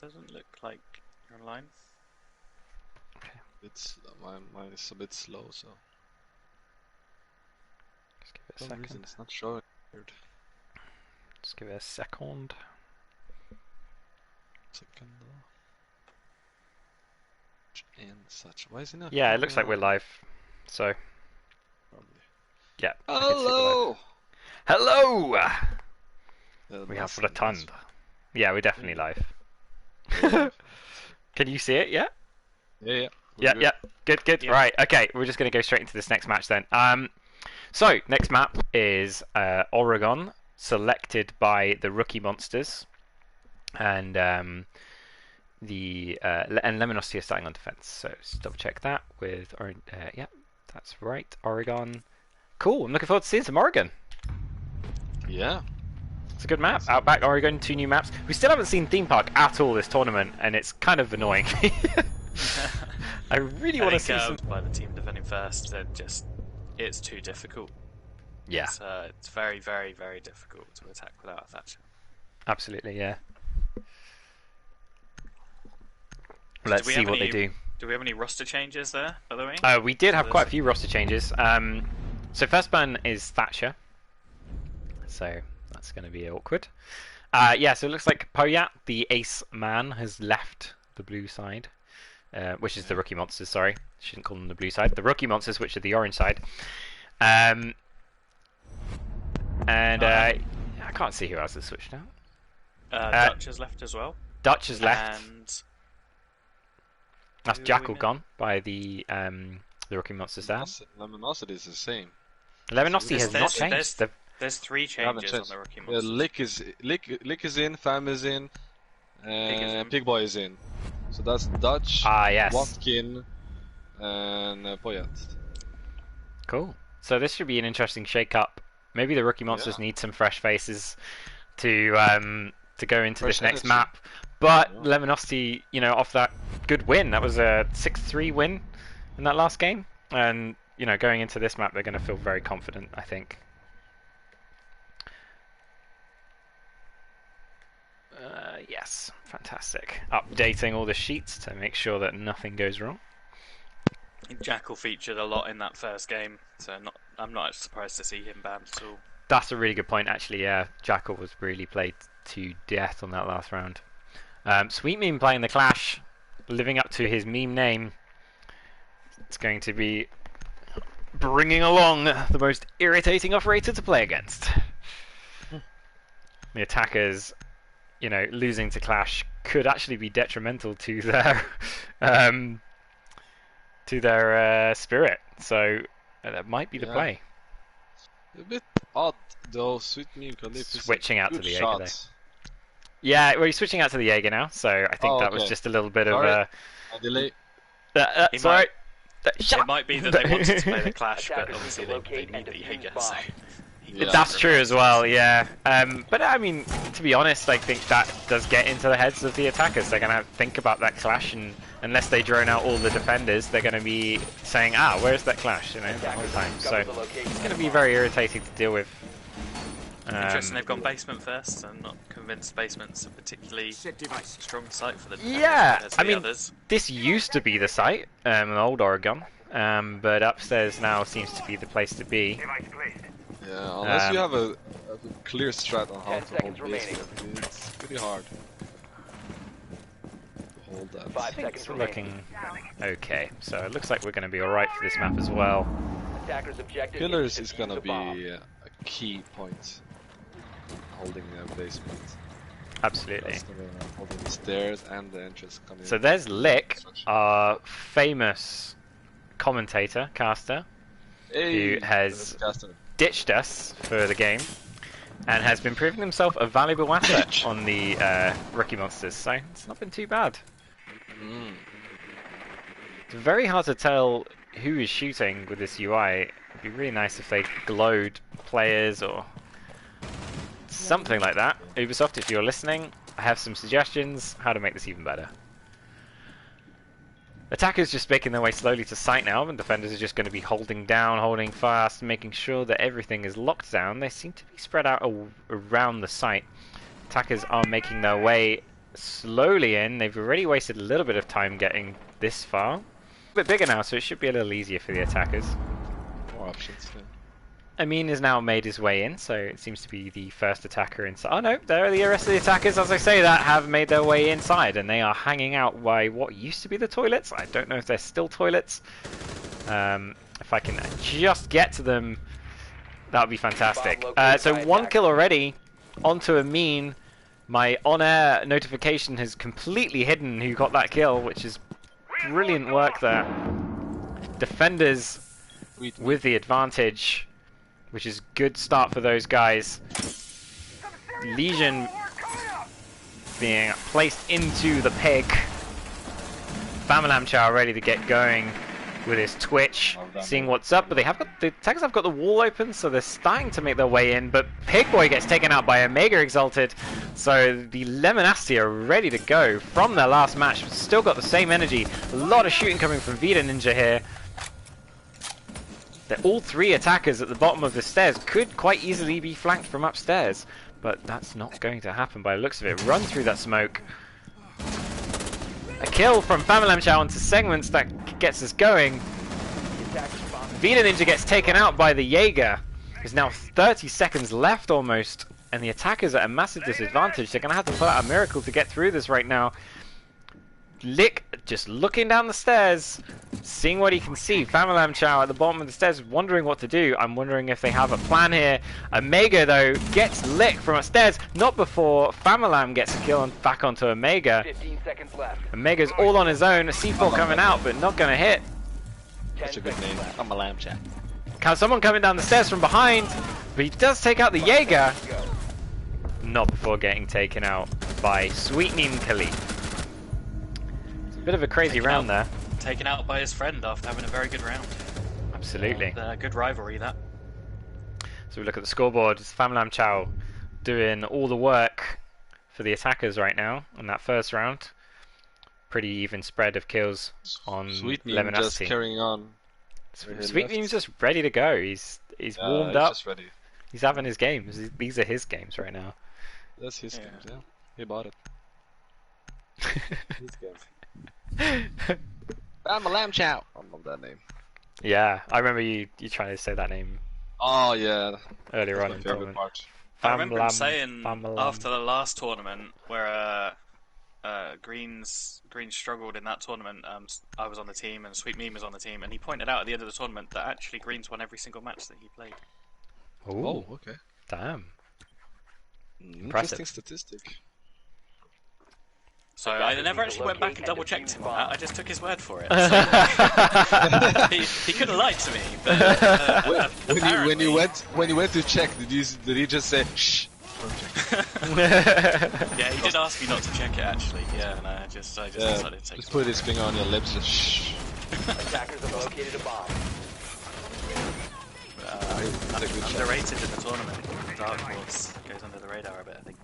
Doesn't look like you're online. It's mine is a bit slow, so Just give it a for some second. reason it's not showing. Weird. Just give it a second. Second. And such. Why is it not? Yeah, it looks like we're live. So, Probably. yeah. I can see we're live. Hello. Hello! We have returned. Yeah, we're definitely live. Can you see it? Yeah. Yeah. Yeah. Good. Yeah. Right. Okay. We're just going to go straight into this next match then. So next map is Oregon, selected by the Rookie Monsters, and and Lemonacity is starting on defense. So just double check that with yeah, that's right. Oregon. Cool. I'm looking forward to seeing some Oregon. Yeah. It's a good map. Outback Oregon, 2 new maps. We still haven't seen Theme Park at all this tournament, and it's kind of annoying. I really want to see some. By the team defending first, it's too difficult. Yeah. It's very, very, very difficult to attack without a Thatcher. Absolutely, yeah. Let's see what they do. Do we have any roster changes there, by the way? We did have quite a few roster changes. So first ban is Thatcher. So that's going to be awkward. Yeah, so it looks like Poyat, the ace man, has left the blue side. Which is the Rookie Monsters, sorry. Shouldn't call them the blue side. The Rookie Monsters, which are the orange side. I can't see who else has switched out. Dutch has left as well. Dutch has left. And that's Jackal gone by the Rookie Monsters there. Lemonacity is the same. Lemonacity has not changed. There's 3 changes on the Rookie Monsters. Lick is in, Fam is in, and Pig Boy is in. So that's Dutch, yes. Watkin, and Poyat. Cool. So this should be an interesting shake-up. Maybe the Rookie Monsters need some fresh faces to go into this next map. But Lemonacity, off that good win, that was a 6-3 win in that last game, and going into this map, they're going to feel very confident, I think. Yes, fantastic. Updating all the sheets to make sure that nothing goes wrong. Jackal featured a lot in that first game, so I'm not surprised to see him banned at all. That's a really good point, actually. Yeah, Jackal was really played to death on that last round. Sweet Meme playing the Clash, living up to his meme name. It's going to be bringing along the most irritating operator to play against. The attackers, losing to Clash could actually be detrimental to their spirit. So that might be the play. A bit odd though. Sweet Meme switching out to the Jaeger there. Yeah, well, he's switching out to the Jaeger now, so I think that was just a little bit of a delay. Sorry. It might be that they wanted to play the Clash, but obviously they need the Jaeger. So that's true as well, yeah. But I mean, to be honest, I think that does get into the heads of the attackers. They're going to think about that Clash, and unless they drone out all the defenders, they're going to be saying, where's that Clash, the whole time. So it's going to be very irritating to deal with. Interesting, they've gone basement first. I'm not convinced basement's a particularly strong site for the defenders. Yeah, I mean, others. This used to be the site, in old Oregon, but upstairs now seems to be the place to be. Yeah, unless you have a clear strat on how to hold basement, it's pretty hard to hold that. 5 seconds looking okay, so it looks like we're going to be alright for this map as well. Pillars is going to be a key point, holding the basement. Absolutely. Holding the stairs and the entrance coming in. So there's Lick, our famous commentator, caster, who has ditched us for the game and has been proving himself a valuable asset on the Rookie Monsters, so it's not been too bad. It's very hard to tell who is shooting with this UI. It'd be really nice if they glowed players or something like that. Ubisoft, if you're listening, I have some suggestions how to make this even better. Attackers just making their way slowly to site now, and defenders are just going to be holding down, holding fast, making sure that everything is locked down. They seem to be spread out around the site. Attackers are making their way slowly in. They've already wasted a little bit of time getting this far. A bit bigger now, so it should be a little easier for the attackers. More options. Yeah. Amin has now made his way in, so it seems to be the first attacker inside. Oh no, there are the rest of the attackers, as I say that, have made their way inside, and they are hanging out by what used to be the toilets. I don't know if they're still toilets. If I can just get to them, that would be fantastic. So 1 kill already onto Amin. My on-air notification has completely hidden who got that kill, which is brilliant work there. Defenders with the advantage, which is good start for those guys. Legion being placed into the pig. Famalam Chow ready to get going with his twitch, seeing what's up, but the attackers have got the wall open, so they're starting to make their way in, but Pig Boy gets taken out by Omega Exalted, so the Lemonacity are ready to go from their last match, but still got the same energy. A lot of shooting coming from Vita Ninja here. All 3 attackers at the bottom of the stairs could quite easily be flanked from upstairs, but that's not going to happen by the looks of it. Run through that smoke. A kill from Famalam Chow onto Segments that gets us going. Vita Ninja gets taken out by the Jaeger. There's now 30 seconds left almost, and the attackers are at a massive disadvantage. They're going to have to pull out a miracle to get through this right now. Lick just looking down the stairs, seeing what he can see. Famalam Chow at the bottom of the stairs, wondering what to do. I'm wondering if they have a plan here. Omega, though, gets Lick from upstairs. Not before Famalam gets a kill and back onto Omega. 15 seconds left. Omega's all on his own. A C4 coming out, but not going to hit. Such a good name. Famalam Chow. Someone coming down the stairs from behind, but he does take out the Jaeger. Not before getting taken out by Sweetneen Khalid. Bit of a crazy round there. Taken out by his friend after having a very good round. Absolutely. Good rivalry, that. So we look at the scoreboard. It's Famalam Chow doing all the work for the attackers right now in that first round. Pretty even spread of kills on Lemonacity. Just carrying on. Sweetneen's just ready to go. He's warmed up. Just ready. He's having his games. These are his games right now. That's his games, yeah. He bought it. His games. Famalam Chow. I love that name. Yeah, I remember you trying to say that name. Oh yeah. Earlier on my in the favorite part. I remember him saying after the last tournament where Greens struggled in that tournament. I was on the team and Sweet Meme was on the team, and he pointed out at the end of the tournament that actually Greens won every single match that he played. Ooh, oh, okay. Damn. Interesting statistic. So I never actually went back and double checked him. I just took his word for it. He couldn't lie to me. But, when you went to check, did he just say shh? Yeah, he did ask me not to check it actually. Yeah, and I just decided to take. Just put his finger on your lips. Just shh. Attackers have located a bomb. Underrated in the tournament. Dark Horse goes under the radar a bit, I think.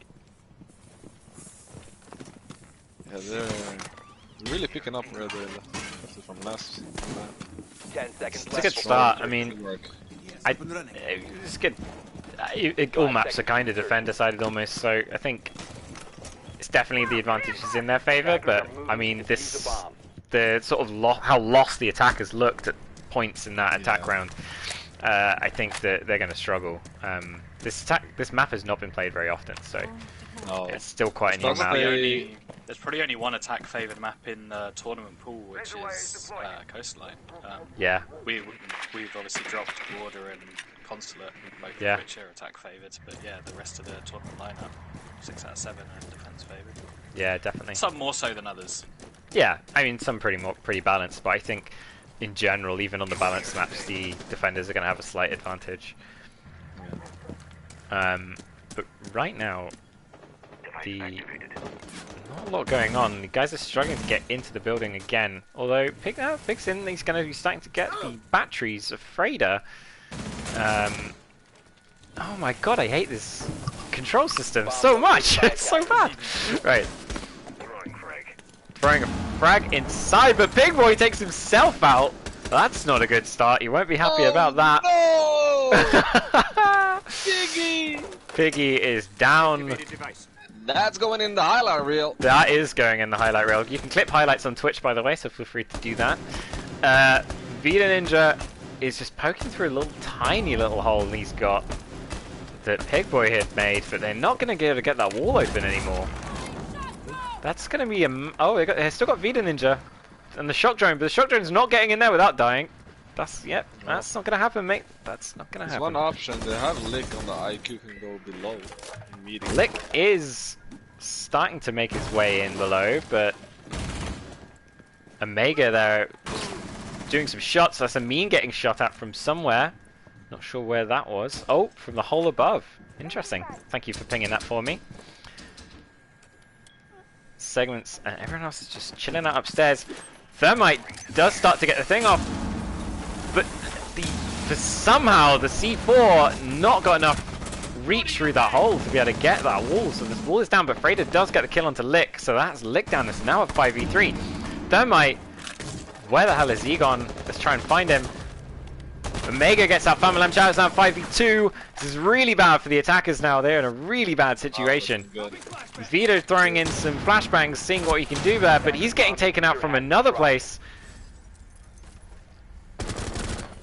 Yeah, they're really picking up where they're from last. 10 seconds It's a good start. I mean, it's good. All maps are kind of defender-sided almost, so I think it's definitely the advantage is in their favour. But I mean, the sort of how lost the attackers looked at points in that attack round. I think that they're going to struggle. This map has not been played very often, so it's still quite a new map. There's probably only one attack-favoured map in the tournament pool, which is Coastline. Yeah. We've obviously dropped Border and Consulate, both of which are attack-favoured, but yeah, the rest of the tournament lineup, 6 out of 7 are defence-favoured. Yeah, definitely. Some more so than others. Yeah, I mean, some pretty balanced, but I think in general, even on the balanced maps, the defenders are going to have a slight advantage. But right now, not a lot going on. The guys are struggling to get into the building again. Although Pig's in, he's going to be starting to get the batteries of Freda. Oh my god, I hate this control system so much. It's so bad. Right. Throwing a frag inside, but Pig Boy takes himself out. That's not a good start. He won't be happy about that. No! Piggy! Piggy is down. That's going in the highlight reel. That is going in the highlight reel. You can clip highlights on Twitch, by the way, so feel free to do that. Vita Ninja is just poking through a tiny little hole he's got that Pigboy had made, but they're not going to be able to get that wall open anymore. That's going to be a... Oh, they've still got Vita Ninja and the shock drone, but the shock drone's not getting in there without dying. That's not going to happen, mate. That's not going to happen. There's one option. They have Lick on the IQ can go below. Lick is starting to make his way in below, but Omega there doing some shots. That's Amin getting shot at from somewhere. Not sure where that was. Oh, from the hole above. Interesting. Thank you for pinging that for me. Segments, and everyone else is just chilling out upstairs. Thermite does start to get the thing off, but somehow the C4 not got enough reach through that hole to be able to get that wall. So this wall is down, but Frader does get the kill onto Lick, so that's Lick down. It's now at 5v3. Thermite, where the hell is he gone? Let's try and find him. Omega gets that Famalam Challenge down 5v2. This is really bad for the attackers now. They're in a really bad situation. Vito throwing in some flashbangs, seeing what he can do there, but he's getting taken out from another place.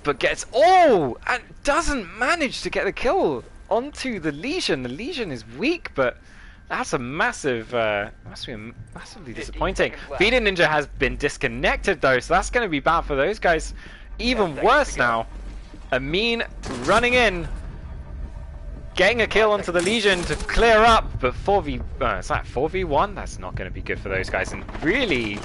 But gets... Oh! And doesn't manage to get the kill onto the Legion. The Legion is weak, but that's a massive... must be massively disappointing. Vita Ninja has been disconnected though, so that's going to be bad for those guys. Even worse now. Amin running in, getting a kill onto the Legion to clear up, but 4v... is that 4v1? That's not going to be good for those guys, and really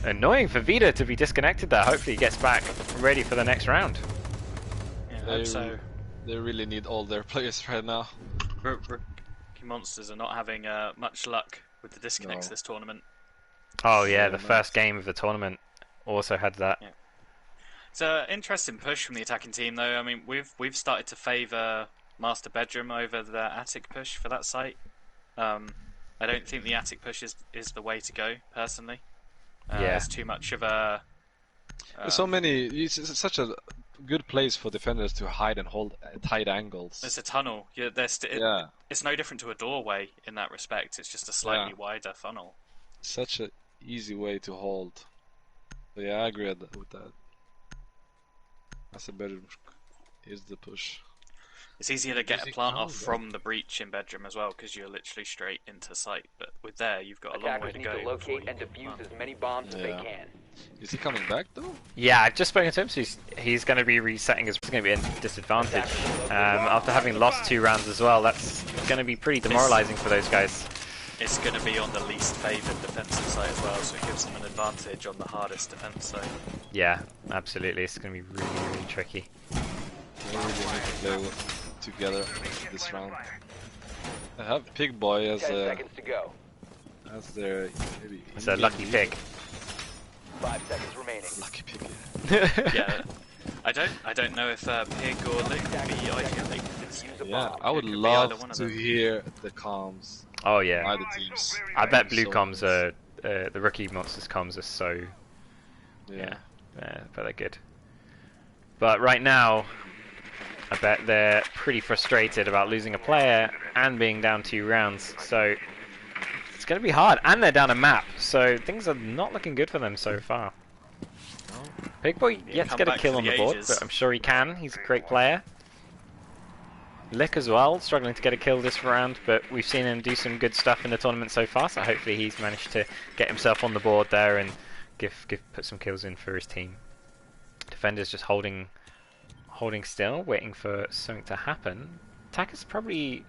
annoying for Vita to be disconnected there. Hopefully he gets back ready for the next round. Yeah, they really need all their players right now. Rookie Monsters are not having much luck with the disconnects this tournament. Oh yeah, the first game of the tournament also had that. Yeah. It's an interesting push from the attacking team, though. I mean, we've started to favour Master Bedroom over the attic push for that site. I don't think the attic push is the way to go, personally. It's too much of a... There's so many... It's such a good place for defenders to hide and hold tight angles. It's a tunnel. It's no different to a doorway in that respect. It's just a slightly wider funnel. Such an easy way to hold. So yeah, I agree with that. That's a better is the push. It's easier to get a plant off from the breach in Bedroom as well, because you're literally straight into sight. But with there, you've got a long way to go. To locate and defuse as many bombs as they can. Is he coming back though? Yeah, I've just spoken to him, so he's going to be resetting his... It's going to be a disadvantage. After having lost 2 rounds as well, that's going to be pretty demoralizing for those guys. It's going to be on the least favoured defensive side as well, so it gives them an advantage on the hardest defense side. Yeah, absolutely. It's going to be really, really tricky. They really need to play together this round. I have Pig Boy as 10 seconds to go. As their... It's a lucky pig. 5 seconds remaining. Lucky pig. Yeah. I don't know if Pig or Lick would be ideally. Yeah, I would love to hear the comms. Oh yeah. By the teams. I bet blue comms are the Rookie Monsters comms are so yeah, but they're good. But right now, I bet they're pretty frustrated about losing a player and being down 2 rounds. So it's going to be hard, and they're down a map. So things are not looking good for them so far. Big Boy yet to get a kill on the board, but I'm sure he can. He's a great player. Lick as well, struggling to get a kill this round, but we've seen him do some good stuff in the tournament so far, so hopefully he's managed to get himself on the board there and put some kills in for his team. Defenders just holding still, waiting for something to happen. Attackers probably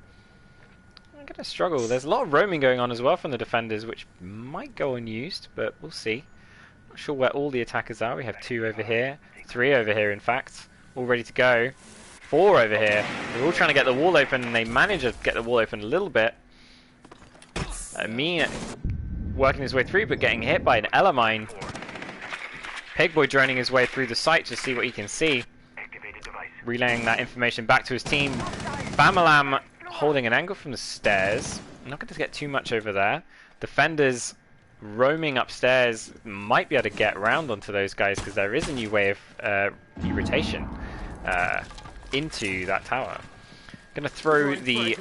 going to struggle. There's a lot of roaming going on as well from the defenders, which might go unused, but we'll see. Not sure where all the attackers are. We have 2 over here, 3 over here in fact, all ready to go. 4 over here. They're all trying to get the wall open, and they manage to get the wall open a little bit. Me working his way through, but getting hit by an Elamine. Pigboy droning his way through the site to see what he can see. Relaying that information back to his team. Famalam holding an angle from the stairs. I'm not going to get too much over there. Defenders roaming upstairs might be able to get around onto those guys, because there is a new way of rotation into that tower. Gonna throw the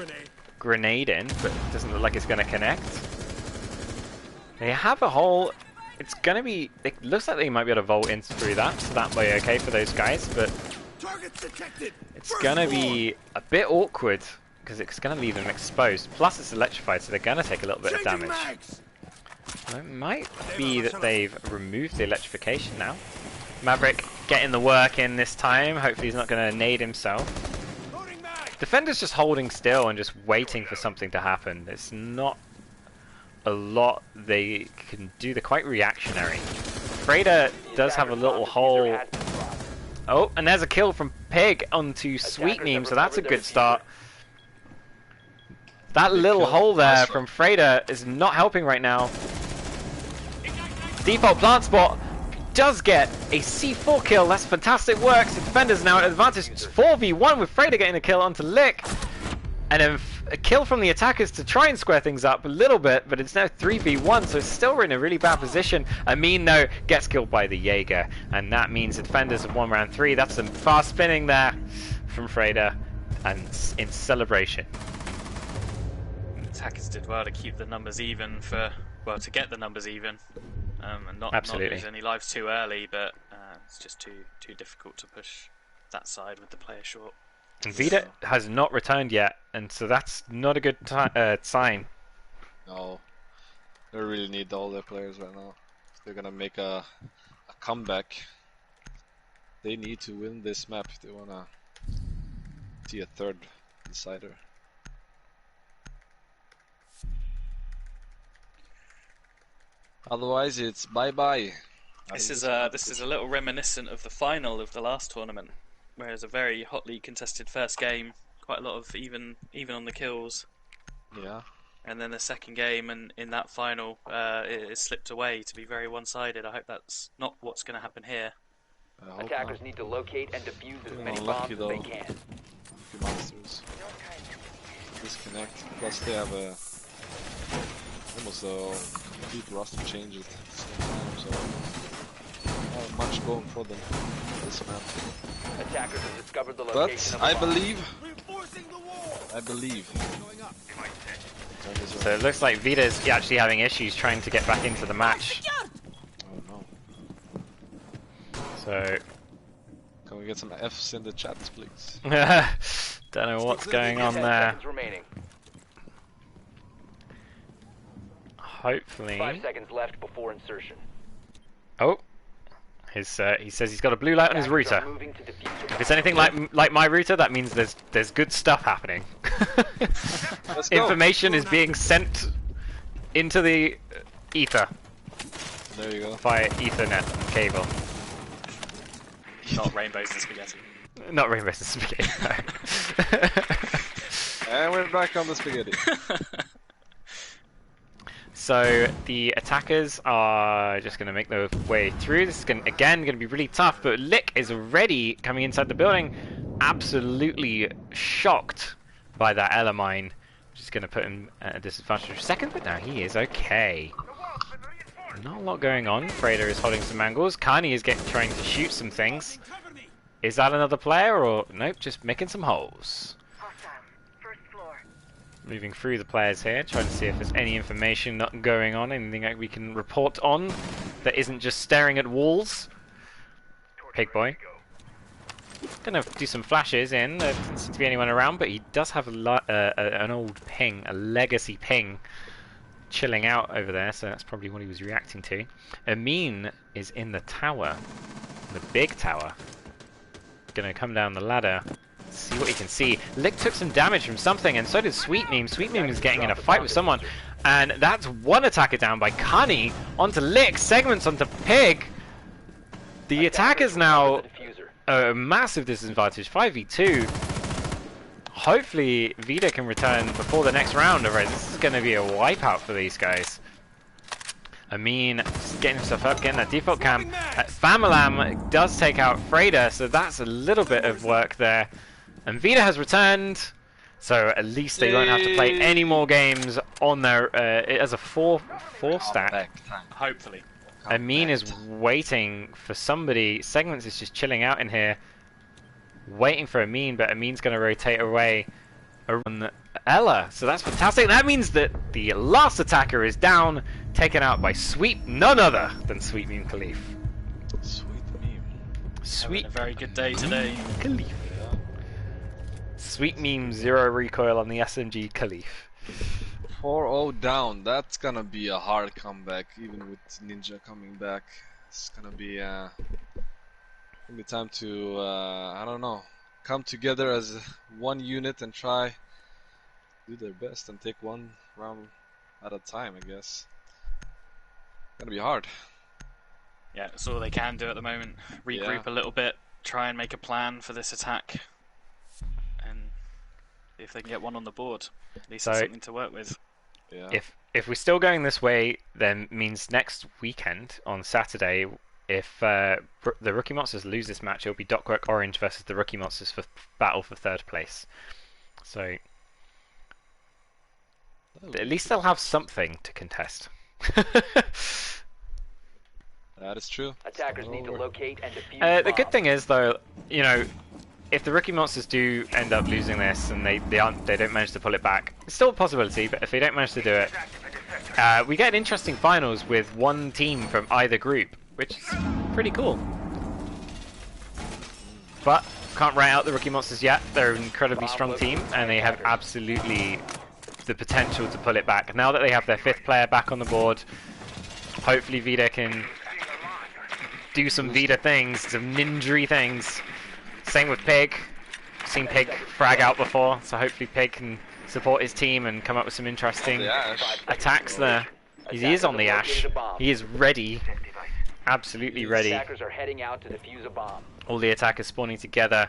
grenade in, but it doesn't look like it's going to connect. They have a hole. It's going to be... It looks like they might be able to vault in through that, so that might be okay for those guys, but it's going to be a bit awkward because it's going to leave them exposed. Plus it's electrified, so they're going to take a little bit of damage. It might be that they've removed the electrification now. Maverick getting the work in this time. Hopefully he's not going to nade himself. Defender's just holding still and just waiting for something to happen. It's not a lot they can do. They're quite reactionary. Freda does have a little hole. Oh, and there's a kill from Pig onto Sweet Meme, so that's a good start. That little hole there from Freda is not helping right now. Default plant spot does get a C4 kill. That's fantastic work. So defenders now at advantage. 4v1 with Freda getting a kill onto Lick. And then a kill from the attackers to try and square things up a little bit, but it's now 3v1, so it's still in a really bad position. Amin, though, gets killed by the Jaeger, and that means the defenders have won round 3. That's some fast spinning there from Freda, and in celebration. Attackers did well to keep the numbers even to get the numbers even, and not lose any lives too early, but it's just too difficult to push that side with the player short. And Vida has not returned yet, and so that's not a good sign. No, they really need all their players right now. They're gonna make a comeback. They need to win this map if they wanna see a third decider. Otherwise, it's bye bye. This is a little reminiscent of the final of the last tournament, where it was a very hotly contested first game, quite a lot of even on the kills. Yeah. And then the second game, and in that final, it slipped away to be very one-sided. I hope that's not what's going to happen here. Attackers need to locate and defuse as many bombs as they can. Monsters disconnect. Plus, they have almost a complete roster change at the same time, so not much going for them this map. Attackers have discovered the location but of I believe. So it looks like Vida's actually having issues trying to get back into the match. Oh no. So can we get some Fs in the chat, please? don't know what's going on there. Hopefully. 5 seconds left before insertion. Oh, he says he's got a blue light on his router. If it's anything like my router, that means there's good stuff happening. Information is being sent into the ether. There you go. Via Ethernet cable. Not rainbows and spaghetti. Not rainbows and spaghetti. And we're back on the spaghetti. So the attackers are just going to make their way through. This is again going to be really tough, but Lick is already coming inside the building, absolutely shocked by that Ella mine, which is going to put him at a disadvantage for a second, but now he is okay. Not a lot going on. Freda is holding some angles. Carney is trying to shoot some things. Is that another player, or nope, just making some holes. Moving through the players here, trying to see if there's any information not going on, anything that we can report on that isn't just staring at walls. Pig boy. Gonna do some flashes in. There doesn't seem to be anyone around, but he does have an old ping, a legacy ping, chilling out over there, so that's probably what he was reacting to. Amin is in the tower, the big tower. Gonna come down the ladder. See what he can see. Lick took some damage from something, and so did Sweet Meme. Sweet Meme is getting in a fight with someone, and that's one attacker down by Kani onto Lick. Segments onto Pig. The attackers now a massive disadvantage. 5v2. Hopefully Vida can return before the next round. Otherwise, this is going to be a wipeout for these guys. Amin getting himself up, getting that default cam. Famalam does take out Freda, so that's a little bit of work there. And Vida has returned, so at least they won't have to play any more games on their as a 4 stack. Hopefully. Amin is waiting for somebody. Segments is just chilling out in here, waiting for Amin, but Amin's going to rotate away around Ella. So that's fantastic. That means that the last attacker is down, taken out by none other than Sweet Meme Khalif. Sweet Meme. Sweet. Having a very good day today. Khalif. Sweet Meme 0 recoil on the SMG Khalif. 4-0 down. That's gonna be a hard comeback, even with Ninja coming back. It's gonna be time to I don't know, come together as one unit and try do their best and take one round at a time. I guess gonna be hard. Yeah, that's all they can do at the moment. Regroup a little bit, try and make a plan for this attack, and see if they can get one on the board. At least that's something to work with. Yeah. If we're still going this way, then means next weekend on Saturday, if the Rookie Monsters lose this match, it'll be Dockwork Orange versus the Rookie Monsters for battle for 3rd place. So at least they'll have something to contest. That is true. Attackers need to locate and defuse the good thing is, though, you know, if the Rookie Monsters do end up losing this and they don't manage to pull it back, it's still a possibility. But if they don't manage to do it, we get an interesting finals with one team from either group, which is pretty cool. But can't write out the Rookie Monsters yet. They're an incredibly strong team, and they have absolutely the potential to pull it back. Now that they have their 5th player back on the board, hopefully Vida can do some Vida things, some ninja things. Same with Pig. Seen Pig frag out before, so hopefully Pig can support his team and come up with some interesting attacks there. He is on the Ash. He is ready. Absolutely ready. Attackers are heading out to defuse a bomb. All the attackers spawning together.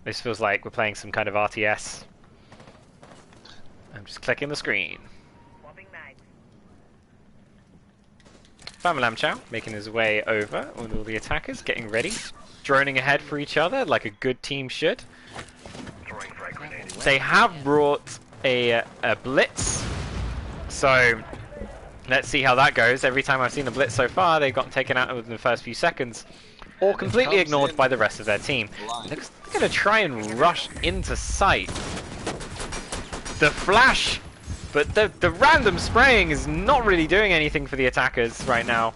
This feels like we're playing some kind of RTS. I'm just clicking the screen. Famalam Chow making his way over with all the attackers, getting ready. Droning ahead for each other like a good team should. They have brought a blitz, so let's see how that goes. Every time I've seen a blitz so far, they've gotten taken out within the first few seconds, or completely ignored by the rest of their team. They're going to try and rush into sight. The flash, but the random spraying is not really doing anything for the attackers right now.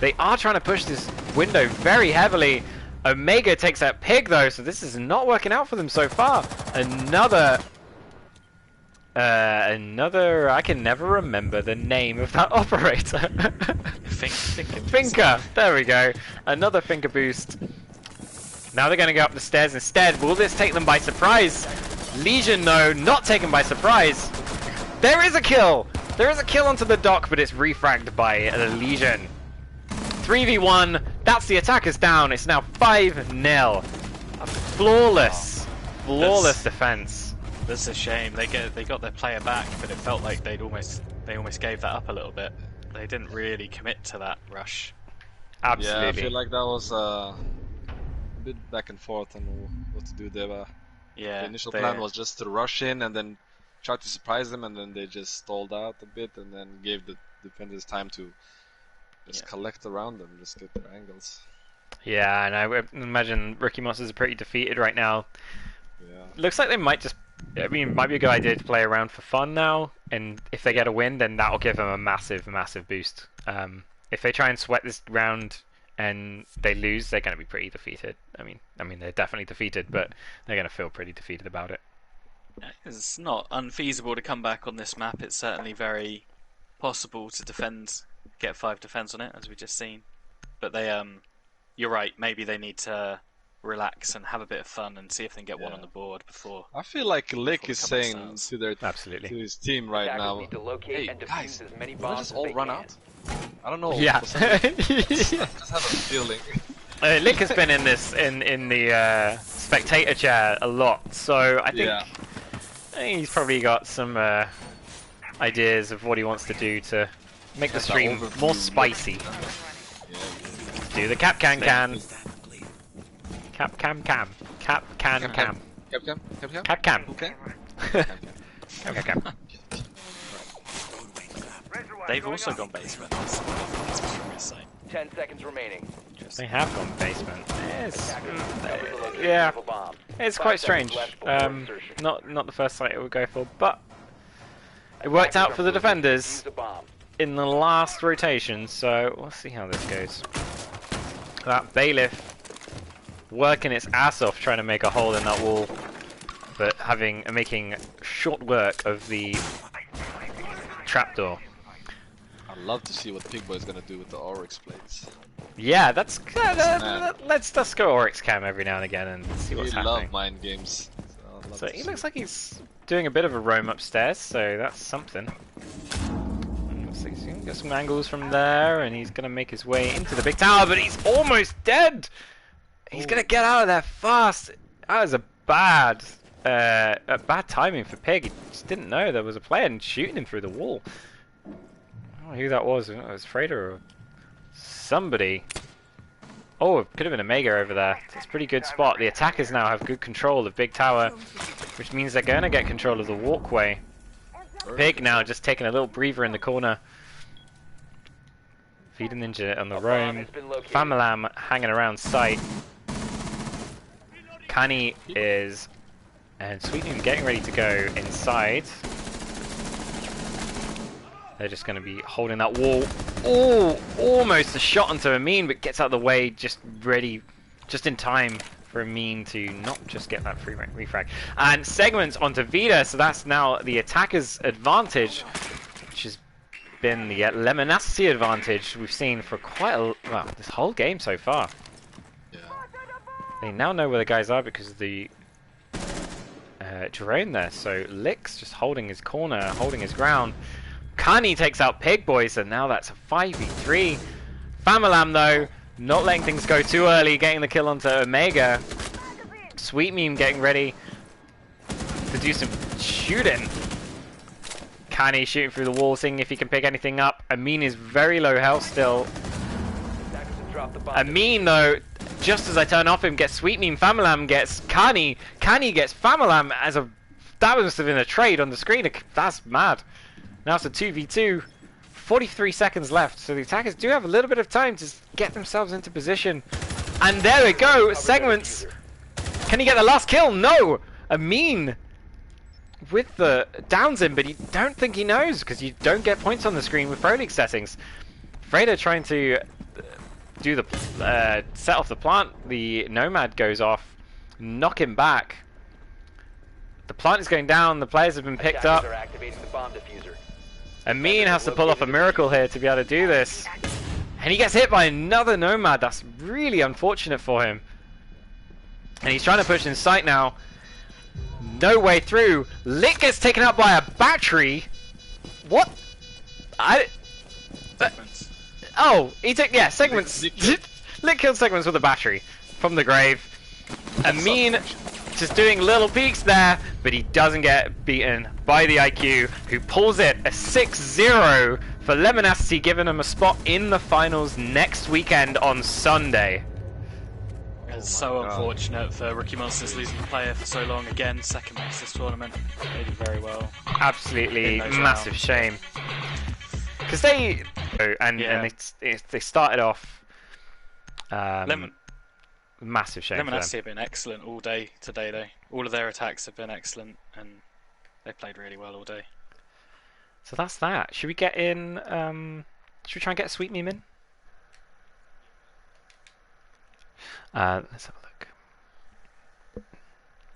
They are trying to push this window very heavily. Omega takes that Pig though, so this is not working out for them so far. Another, I can never remember the name of that operator. Finker, there we go. Another Finker boost. Now they're going to go up the stairs instead. Will this take them by surprise? Legion, though, not taken by surprise. There is a kill! There is a kill onto the dock, but it's refragged by the Legion. 3v1, that's the attackers down. It's now 5-0. A flawless defense. That's a shame. They got their player back, but it felt like they almost gave that up a little bit. They didn't really commit to that rush. Absolutely. Yeah, I feel like that was a bit back and forth on what to do there. Yeah, the initial plan was just to rush in and then try to surprise them, and then they just stalled out a bit and then gave the defenders time to just collect around them, just get their angles. Yeah, and I imagine Rookie Monsters are pretty defeated right now. Yeah. Looks like they might just, I mean, it might be a good idea to play around for fun now, and if they get a win, then that'll give them a massive boost. If they try and sweat this round and they lose, they're going to be pretty defeated. I mean, they're definitely defeated, but they're going to feel pretty defeated about it. It's not unfeasible to come back on this map. It's certainly very possible to defend, get 5 defense on it, as we've just seen. But they, you're right. Maybe they need to relax and have a bit of fun and see if they can get one on the board before. I feel like Lick is saying to his team right now, "Hey guys, let's just all run out." I don't know. Yeah. I just have a feeling. Lick has been in this in the spectator chair a lot, so I think he's probably got some ideas of what he wants to do to make the stream more spicy. Do the cap can. Cap can. Okay. Cap. They've also gone basement. That's 10 seconds remaining. They have gone basement. Yeah, it's quite strange. Not the first site it would go for, but it worked out for the defenders in the last rotation. So we'll see how this goes. That bailiff working its ass off trying to make a hole in that wall, but making short work of the trapdoor. I'd love to see what Pigboy's gonna do with the Oryx plates. Yeah, let's just go Oryx cam every now and again and see what's happening. I love mind games. So he looks like he's doing a bit of a roam upstairs, so that's something. So he's gonna get some angles from there, and he's gonna make his way into the big tower, but he's almost dead. He's gonna get out of there fast. That was a bad timing for Pig. He just didn't know there was a player and shooting him through the wall. I don't know who that was. It was Frader or somebody. Oh, it could have been a Mega over there. It's a pretty good spot. The attackers now have good control of Big Tower, which means they're going to get control of the walkway. Pig now just taking a little breather in the corner. Feed Ninja on the roam. Famalam hanging around site. Kani is... and Sweetmoon getting ready to go inside. They're just going to be holding that wall. Oh, almost a shot onto Amin, but gets out of the way, just ready, just in time for Amin to not just get that free refrag. And segments onto Vida, so that's now the attacker's advantage, which has been the Lemonacity advantage we've seen for quite a, well, this whole game so far. Yeah. They now know where the guys are because of the drone there, so Lick's just holding his corner, holding his ground. Kani takes out Pigboy, so now that's a 5v3. Famalam, though, not letting things go too early, getting the kill onto Omega. Sweet Meme getting ready to do some shooting. Kani shooting through the wall, seeing if he can pick anything up. Amin is very low health still. Amin, though, just as I turn off him, gets Sweet Meme. Famalam gets Kani. Kani gets Famalam as a... that must have been a trade on the screen. That's mad. Now it's a 2v2, 43 seconds left, so the attackers do have a little bit of time to get themselves into position. And there we go, Segments. Can he get the last kill? No! Amin with the downs him, but you don't think he knows, because you don't get points on the screen with Pro League settings. Frader trying to do the set off the plant, the Nomad goes off, knock him back. The plant is going down, the players have been picked up. Amin has to pull off a miracle here to be able to do this. And he gets hit by another Nomad. That's really unfortunate for him. And he's trying to push in sight now. No way through. Lick gets taken out by a battery. What? Segments. Oh, he took, yeah, Segments. Lick killed Segments with a battery from the grave. Amin just doing little peeks there, but he doesn't get beaten by the IQ, who pulls it a 6-0 for Lemonacity, giving him a spot in the finals next weekend on Sunday. It's so unfortunate for Rookie Monsters losing the player for so long. Again, second match this tournament. They did very well. Absolutely massive shame. Because they... and they started off... massive shame. Lemonacity have been excellent all day today, though. All of their attacks have been excellent, and they played really well all day. So that's that. Should we get in? Should we try and get a Sweet Meme in? Let's have a look.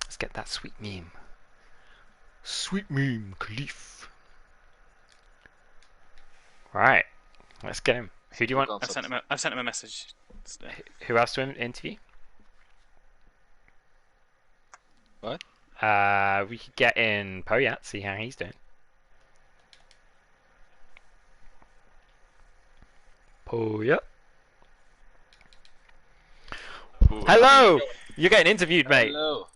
Let's get that Sweet Meme. Sweet Meme, Khalif. Right. Let's get him. Who do you want? I've sent him a message. Who else to interview? What? We could get in Poyat, see how he's doing. Poyat. Hello! You're getting interviewed, mate. Hello.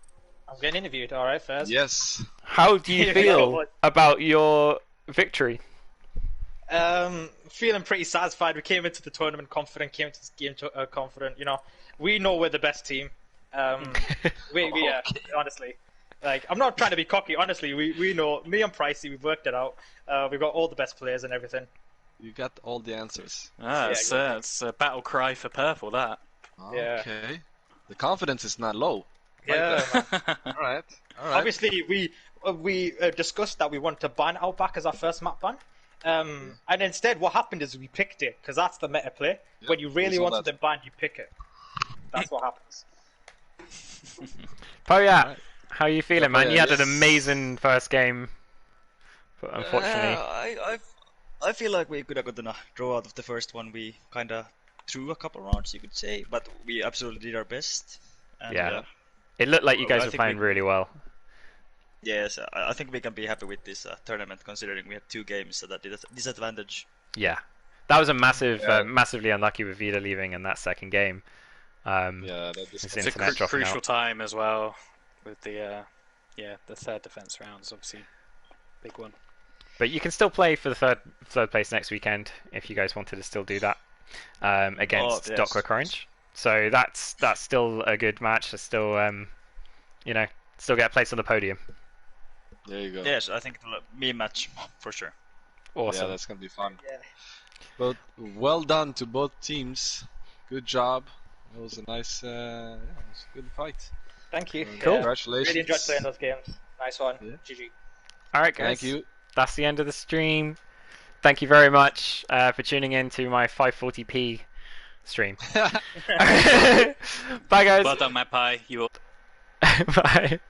I'm getting interviewed, alright, first. Yes. How do you feel about your victory? Feeling pretty satisfied. We came into the tournament confident, came into this game confident. You know, we know we're the best team. Honestly, like, I'm not trying to be cocky. Honestly, we know. Me and Pricey, we've worked it out. We've got all the best players and everything. You got all the answers. It's a battle cry for purple. That. Yeah. Okay. The confidence is not low. Yeah, man. All right. Obviously, we discussed that we wanted to ban Outback as our first map ban. And instead, what happened is we picked it because that's the meta play. Yep, When you really saw want that. something banned, you pick it. That's what happens. Poya, Alright. how are you feeling, Yeah, man? Poya, You had an yes. amazing first game, but unfortunately, I feel like we could have gotten a draw out of the first one. We kind of threw a couple rounds, you could say, but we absolutely did our best. And, yeah. It looked like you guys I were think playing really well. Yes, I think we can be happy with this tournament, considering we had 2 games at a disadvantage. Yeah, that was a massively unlucky with Vida leaving in that second game. Yeah, His It's a internet dropping crucial out. time as well with the third defense rounds, obviously, big one. But you can still play for the third place next weekend if you guys wanted to still do that against yes. Dockwork Orange. So that's still a good match. To still still get a place on the podium. There you go. Yes, I think it'll be a match for sure. Awesome. Yeah, that's gonna be fun. Yeah. But well done to both teams. Good job. It was a nice, it was a good fight. Thank you. Cool. Congratulations. Really enjoyed playing those games. Nice one. Yeah. GG. All right, guys. Thank you. That's the end of the stream. Thank you very much for tuning in to my 540p stream. Bye, guys. Well done, Magpie. You. Bye.